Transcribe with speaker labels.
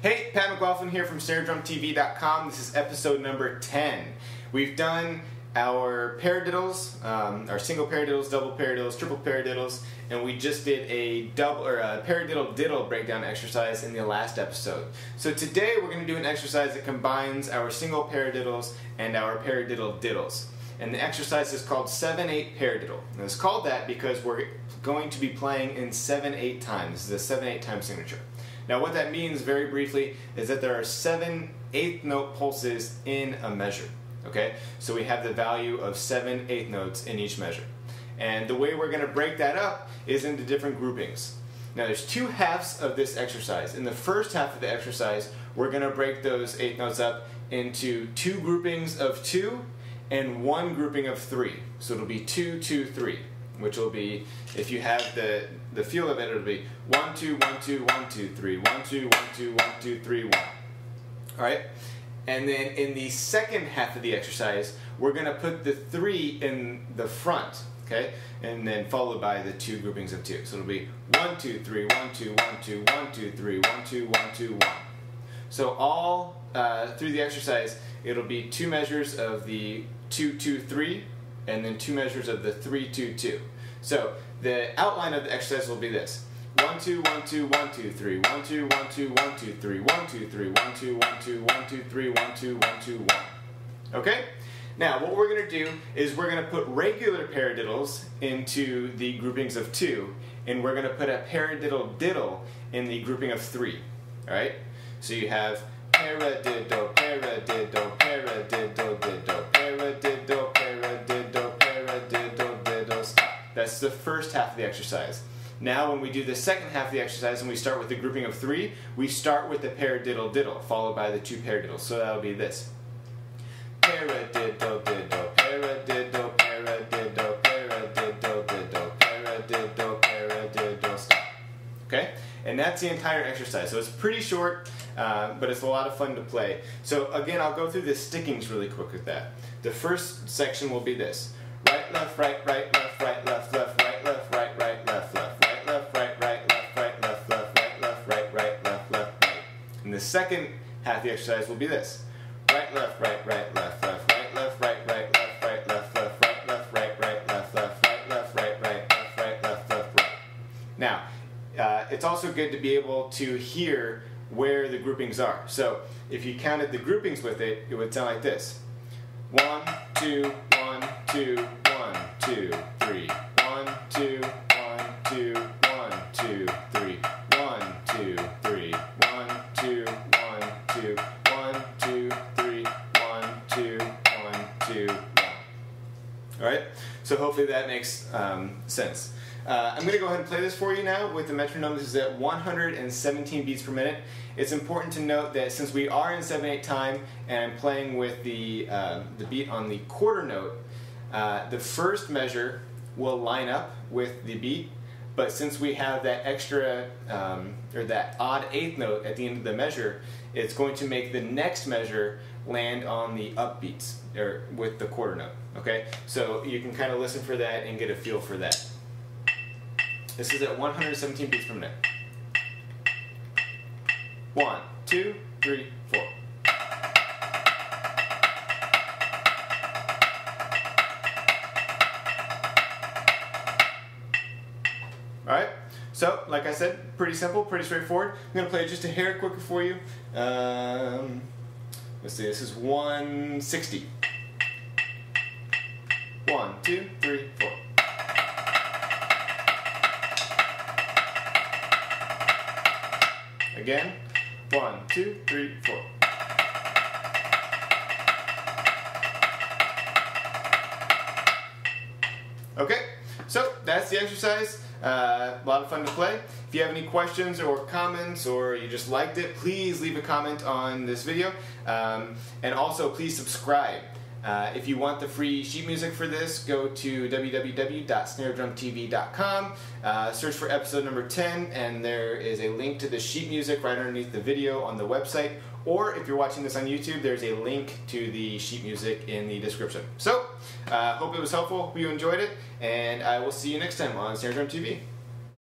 Speaker 1: Hey, Pat McLaughlin here from SnareDrumTV.com. This is episode number 10. We've done our paradiddles, our single paradiddles, double paradiddles, triple paradiddles, and we just did a paradiddle diddle breakdown exercise in the last episode. So today we're going to do an exercise that combines our single paradiddles and our paradiddle diddles. And the exercise is called 7/8 paradiddle. And it's called that because we're going to be playing in 7/8 time. This is a 7/8 time signature. Now what that means, very briefly, is that there are 7 eighth note pulses in a measure. Okay? So we have the value of 7 eighth notes in each measure. And the way we're going to break that up is into different groupings. Now there's 2 halves of this exercise. In the first half of the exercise, we're going to break those eighth notes up into 2 groupings of 2 and 1 grouping of 3. So it'll be 2, 2, 3. Which will be, if you have the feel of it, it'll be 1, 2, 1, 2, 1, 2, 3, 1, 2, 1, 2, 1, 2, 3, 1. Alright? And then in the second half of the exercise, we're going to put the 3 in the front, okay? And then followed by the 2 groupings of 2. So it'll be 1, 2, 3, 1, 2, 1, 2, 1, 2, 3, 1, 2, 1, 2, 1. So all through the exercise, it'll be 2 measures of the 2, 2, 3, and then 2 measures of the 3, 2, 2. So the outline of the exercise will be this: 1, 2, 1, 2, 1, 2, 3, 1, 2, 1, 2, 1, 2, 3, 1, 2, 3, 1, 2, 1, 2, 1, 2, 3, 1, 2, 1, 2, 1. Okay? Now what we're going to do is we're going to put regular paradiddles into the groupings of 2, and we're going to put a paradiddle diddle in the grouping of 3. Alright? So you have paradiddle, paradiddle, paradiddle, diddle, paradiddle, paradiddle, paradiddle, diddle, stop. That's the first half of the exercise. Now when we do the second half of the exercise and we start with the grouping of 3, we start with the paradiddle diddle, followed by the 2 paradiddles. So that'll be this: paradiddle diddle, paradiddle, paradiddle, paradiddle diddle, paradiddle, paradiddle, stop. Okay? And that's the entire exercise. So it's pretty short, but it's a lot of fun to play. So again, I'll go through the stickings really quick with that. The first section will be this: right, left, right, left, right, left, left, right, left, right, left, left, right, left, right, left, right, left, left, right, left, right. And the second half of the exercise will be this: right, left, right, left, left, right, left, right, left, left, right, left, right, left, right, left, right, left. Now, it's also good to be able to hear where the groupings are. So if you counted the groupings with it, it would sound like this: 1, 2, 1, 2, 1, 2, 3, 1, 2, 1, 2, 1, 2, 3, 1, 2, 3, 1, 2, 1, 2, 1, 2, 3, 1, 2, 1, 2, 1. Alright? So hopefully that makes sense. I'm going to go ahead and play this for you now with the metronome. This is at 117 beats per minute. It's important to note that since we are in 7/8 time and I'm playing with the beat on the quarter note, the first measure will line up with the beat, but since we have that extra, or that odd eighth note at the end of the measure, it's going to make the next measure land on the upbeats, or with the quarter note. Okay? So you can kind of listen for that and get a feel for that. This is at 117 beats per minute. 1, 2, 3, 4. Alright, so like I said, pretty simple, pretty straightforward. I'm going to play it just a hair quicker for you. Let's see, this is 160. 1, 2, 3, 4. Again, 1, 2, 3, 4. Okay, so that's the exercise. A lot of fun to play. If you have any questions or comments, or you just liked it, please leave a comment on this video. And also, please subscribe. If you want the free sheet music for this, go to www.snaredrumtv.com, search for episode number 10, and there is a link to the sheet music right underneath the video on the website. Or if you're watching this on YouTube, there's a link to the sheet music in the description. So, hope it was helpful, hope you enjoyed it, and I will see you next time on Snare Drum TV.